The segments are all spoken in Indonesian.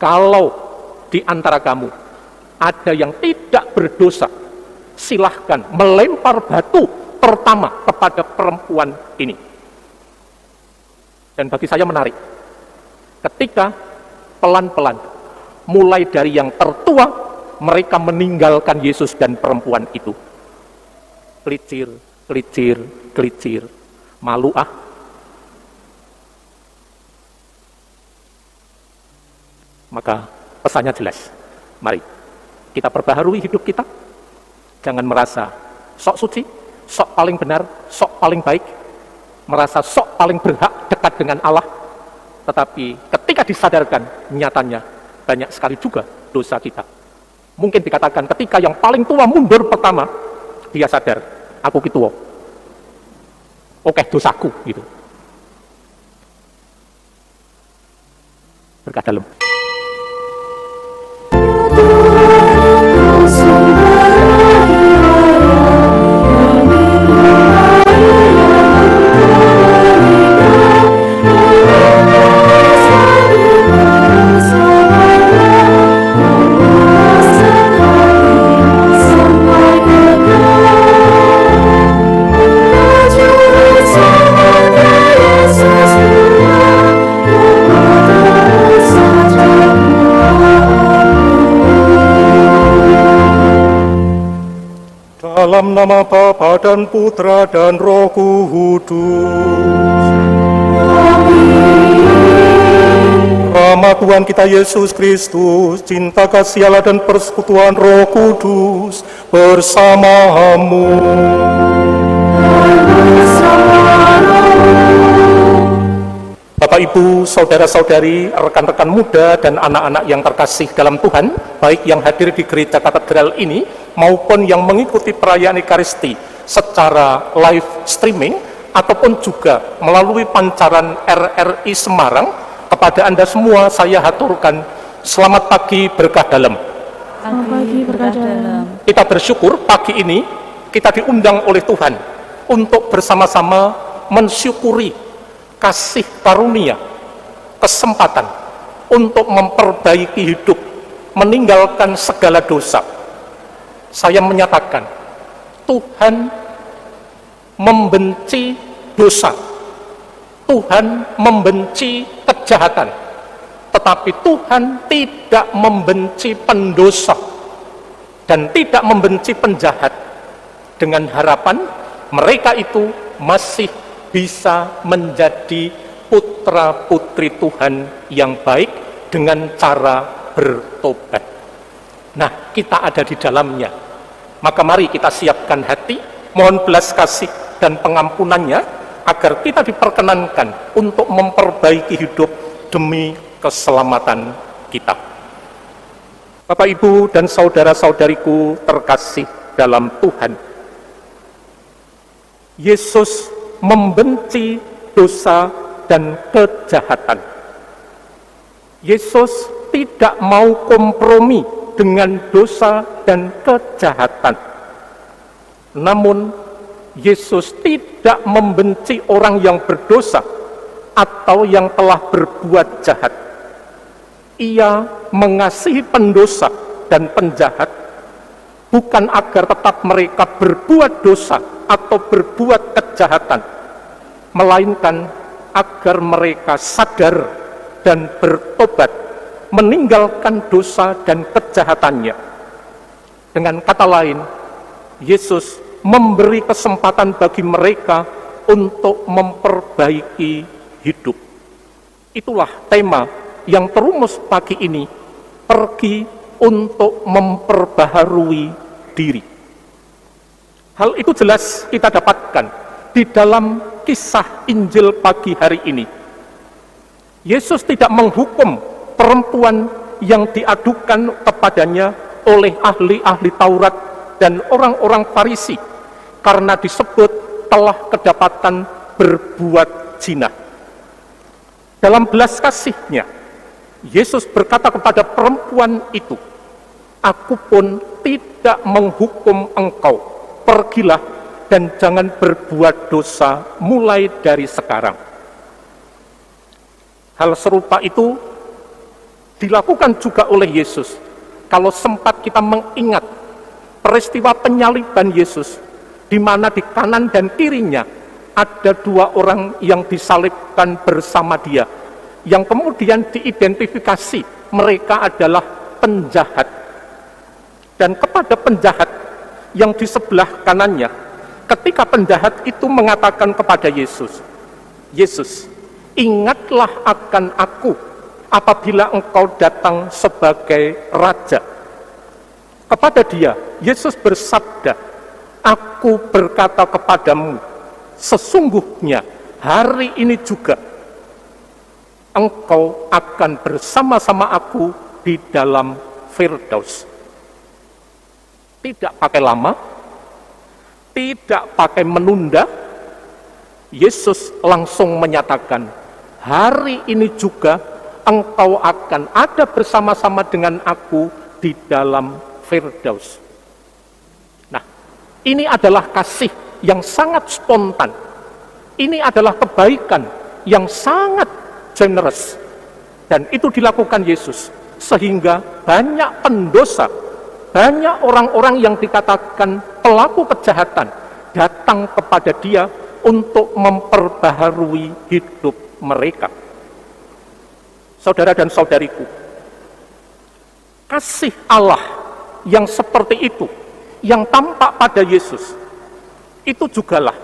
Kalau di antara kamu ada yang tidak berdosa, silahkan melempar batu pertama kepada perempuan ini. Dan bagi saya menarik, ketika pelan-pelan, mulai dari yang tertua, mereka meninggalkan Yesus dan perempuan itu. Kelicir, kelicir, kelicir. Malu ah. Maka pesannya jelas. Mari kita perbaharui hidup kita. Jangan merasa sok suci, sok paling benar, sok paling baik, merasa sok paling berhak dekat dengan Allah. Tetapi ketika disadarkan, nyatanya banyak sekali juga dosa kita. Mungkin dikatakan ketika yang paling tua mundur pertama, dia sadar, aku ketua. Oke, dosaku gitu. Berkah dalam. Dalam nama Bapa dan Putra dan Roh Kudus. Rahmat Tuhan kita Yesus Kristus, cinta kasih Allah dan persekutuan Roh Kudus bersamamu. Bapak, Ibu, saudara-saudari, rekan-rekan muda dan anak-anak yang terkasih dalam Tuhan, baik yang hadir di gereja katedral ini maupun yang mengikuti perayaan Ekaristi secara live streaming ataupun juga melalui pancaran RRI Semarang, kepada Anda semua saya haturkan selamat pagi berkah dalam. Selamat pagi berkah dalam. Kita bersyukur pagi ini kita diundang oleh Tuhan untuk bersama-sama mensyukuri kasih karunia, kesempatan untuk memperbaiki hidup, meninggalkan segala dosa. Saya menyatakan, Tuhan membenci dosa, Tuhan membenci kejahatan, tetapi Tuhan tidak membenci pendosa dan tidak membenci penjahat, dengan harapan mereka itu masih bisa menjadi putra-putri Tuhan yang baik dengan cara bertobat. Nah, kita ada di dalamnya. Maka mari kita siapkan hati, mohon belas kasih dan pengampunannya, agar kita diperkenankan untuk memperbaiki hidup demi keselamatan kita. Bapak, Ibu, dan saudara-saudariku terkasih dalam Tuhan, Yesus membenci dosa dan kejahatan. Yesus tidak mau kompromi dengan dosa dan kejahatan. Namun, Yesus tidak membenci orang yang berdosa atau yang telah berbuat jahat. Ia mengasihi pendosa dan penjahat, bukan agar tetap mereka berbuat dosa atau berbuat kejahatan, melainkan agar mereka sadar dan bertobat, meninggalkan dosa dan kejahatannya. Dengan kata lain, Yesus memberi kesempatan bagi mereka untuk memperbaiki hidup. Itulah tema yang terumus pagi ini, pergi untuk memperbaharui diri. Hal itu jelas kita dapatkan di dalam kisah Injil pagi hari ini. Yesus tidak menghukum perempuan yang diadukan kepadanya oleh ahli-ahli Taurat dan orang-orang Farisi karena disebut telah kedapatan berbuat zina. Dalam belas kasihnya, Yesus berkata kepada perempuan itu, "Aku pun tidak menghukum engkau, pergilah dan jangan berbuat dosa mulai dari sekarang." Hal serupa itu dilakukan juga oleh Yesus. Kalau sempat kita mengingat peristiwa penyaliban Yesus, di mana di kanan dan kirinya ada dua orang yang disalibkan bersama dia, yang kemudian diidentifikasi mereka adalah penjahat. Dan kepada penjahat yang di sebelah kanannya, ketika penjahat itu mengatakan kepada Yesus, Yesus, ingatlah akan aku apabila engkau datang sebagai raja. Kepada dia, Yesus bersabda, aku berkata kepadamu, sesungguhnya hari ini juga engkau akan bersama-sama aku di dalam Firdaus. Tidak pakai lama, tidak pakai menunda, Yesus langsung menyatakan, hari ini juga engkau akan ada bersama-sama dengan aku di dalam Firdaus. Nah, ini adalah kasih yang sangat spontan. Ini adalah kebaikan yang sangat generous. Dan itu dilakukan Yesus. Sehingga banyak pendosa, banyak orang-orang yang dikatakan pelaku kejahatan datang kepada dia untuk memperbaharui hidup mereka. Saudara dan saudariku, kasih Allah yang seperti itu, yang tampak pada Yesus, itu jugalah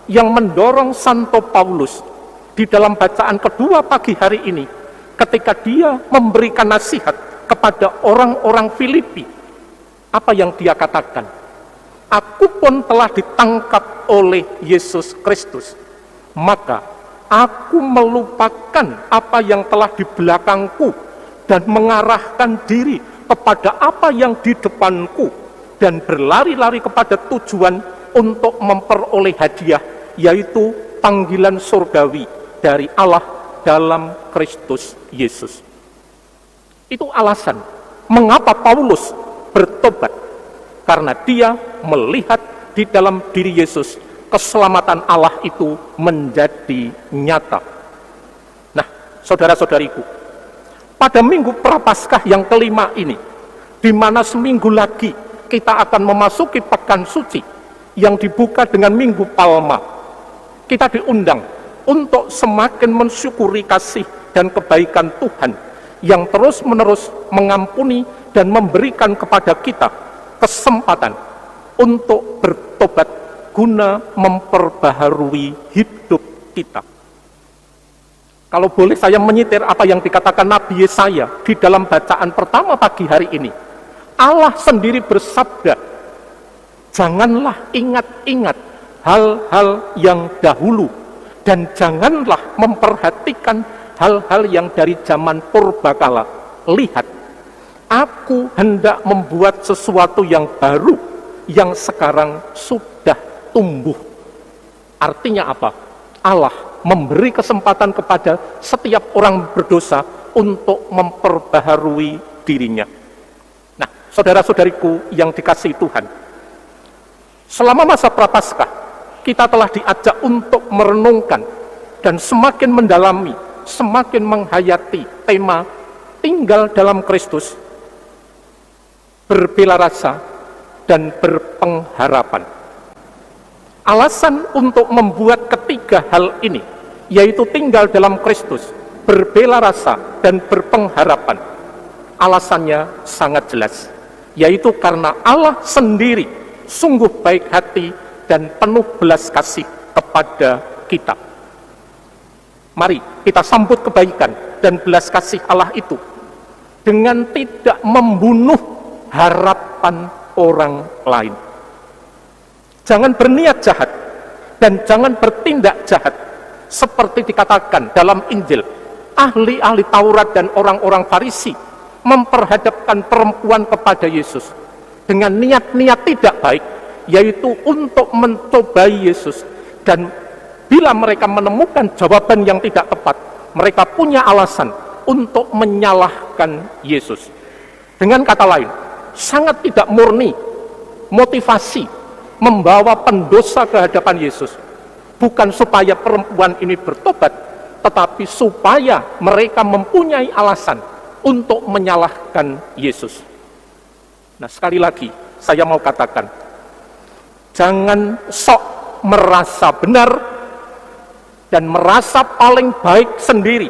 yang mendorong Santo Paulus di dalam bacaan kedua pagi hari ini, ketika dia memberikan nasihat kepada orang-orang Filipi. Apa yang dia katakan? Aku pun telah ditangkap oleh Yesus Kristus, maka aku melupakan apa yang telah di belakangku dan mengarahkan diri kepada apa yang di depanku dan berlari-lari kepada tujuan untuk memperoleh hadiah, yaitu panggilan surgawi dari Allah dalam Kristus Yesus. Itu alasan mengapa Paulus bertobat, karena dia melihat di dalam diri Yesus keselamatan Allah itu menjadi nyata. Nah, saudara-saudariku, pada minggu Prapaskah yang kelima ini, di mana seminggu lagi kita akan memasuki pekan suci yang dibuka dengan Minggu Palma, kita diundang untuk semakin mensyukuri kasih dan kebaikan Tuhan yang terus-menerus mengampuni dan memberikan kepada kita kesempatan untuk bertobat guna memperbaharui hidup kita. Kalau boleh saya menyitir apa yang dikatakan Nabi Yesaya di dalam bacaan pertama pagi hari ini. Allah sendiri bersabda, janganlah ingat-ingat hal-hal yang dahulu, dan janganlah memperhatikan hal-hal yang dari zaman purbakala. Lihat, aku hendak membuat sesuatu yang baru, yang sekarang sudah tumbuh. Artinya apa? Allah memberi kesempatan kepada setiap orang berdosa untuk memperbaharui dirinya. Nah, saudara-saudariku yang dikasihi Tuhan, selama masa Prapaskah kita telah diajak untuk merenungkan dan semakin mendalami, semakin menghayati tema tinggal dalam Kristus, berbela rasa dan berpengharapan. Alasan untuk membuat ketiga hal ini, yaitu tinggal dalam Kristus, berbela rasa, dan berpengharapan, alasannya sangat jelas, yaitu karena Allah sendiri sungguh baik hati dan penuh belas kasih kepada kita. Mari kita sambut kebaikan dan belas kasih Allah itu dengan tidak membunuh harapan orang lain. Jangan berniat jahat dan jangan bertindak jahat seperti dikatakan dalam Injil. Ahli-ahli Taurat dan orang-orang Farisi memperhadapkan perempuan kepada Yesus dengan niat-niat tidak baik, yaitu untuk mencobai Yesus. Dan bila mereka menemukan jawaban yang tidak tepat, mereka punya alasan untuk menyalahkan Yesus. Dengan kata lain, sangat tidak murni motivasi membawa pendosa ke hadapan Yesus, bukan supaya perempuan ini bertobat, tetapi supaya mereka mempunyai alasan untuk menyalahkan Yesus. Nah, sekali lagi saya mau katakan, jangan sok merasa benar dan merasa paling baik sendiri,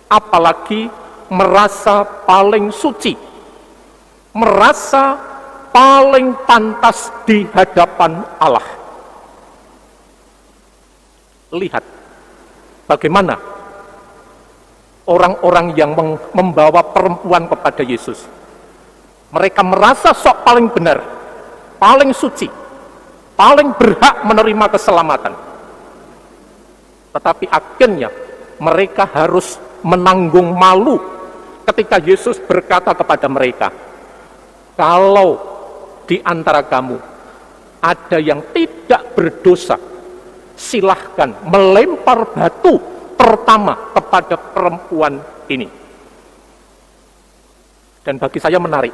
apalagi merasa paling suci, merasa paling pantas di hadapan Allah. Lihat bagaimana orang-orang yang membawa perempuan kepada Yesus. Mereka merasa sok paling benar, paling suci, paling berhak menerima keselamatan. Tetapi akhirnya mereka harus menanggung malu ketika Yesus berkata kepada mereka, kalau di antara kamu ada yang tidak berdosa, silahkan melempar batu pertama kepada perempuan ini. Dan bagi saya menarik,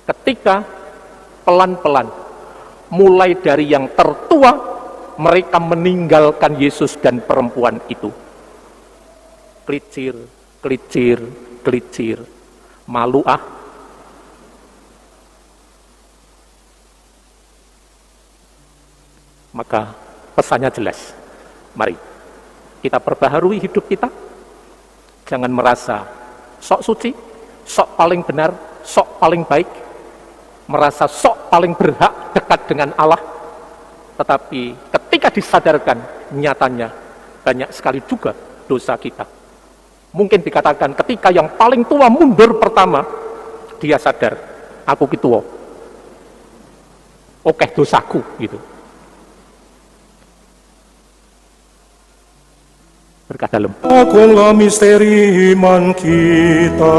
ketika pelan-pelan mulai dari yang tertua mereka meninggalkan Yesus dan perempuan itu. Kelicir, kelicir, kelicir, malu ah. Maka pesannya jelas, mari kita perbaharui hidup kita, jangan merasa sok suci, sok paling benar, sok paling baik, merasa sok paling berhak dekat dengan Allah, tetapi ketika disadarkan nyatanya banyak sekali juga dosa kita. Mungkin dikatakan ketika yang paling tua mundur pertama, dia sadar, aku gitu, oke dosaku gitu. Berkat dalam. Agunglah misteri iman kita,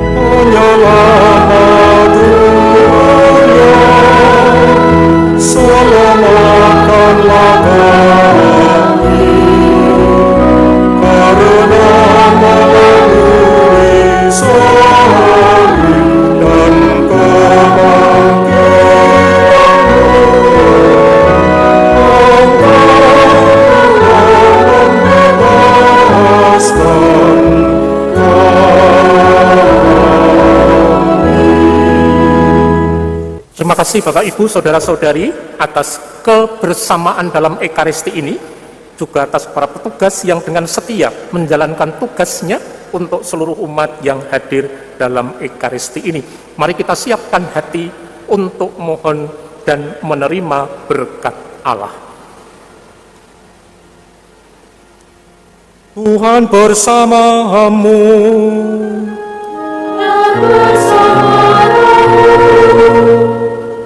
penyelamat dunia, selamatkanlah kami, karena melalui salib dan Terima kasih Bapak Ibu, Saudara-saudari atas kebersamaan dalam Ekaristi ini, juga atas para petugas yang dengan setia menjalankan tugasnya untuk seluruh umat yang hadir dalam Ekaristi ini. Mari kita siapkan hati untuk mohon dan menerima berkat Allah. Tuhan bersamamu.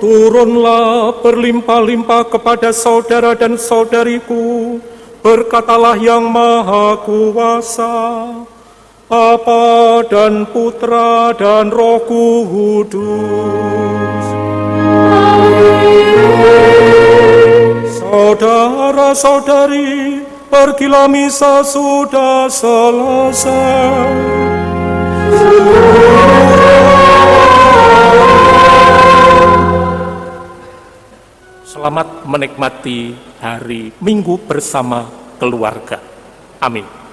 Turunlah berlimpah-limpah kepada saudara dan saudariku, berkat Allah yang Maha Kuasa, Bapa dan Putra dan Roh Kudus. Saudara-saudari, pergilah misa sudah selesai. Selamat menikmati hari Minggu bersama keluarga. Amin.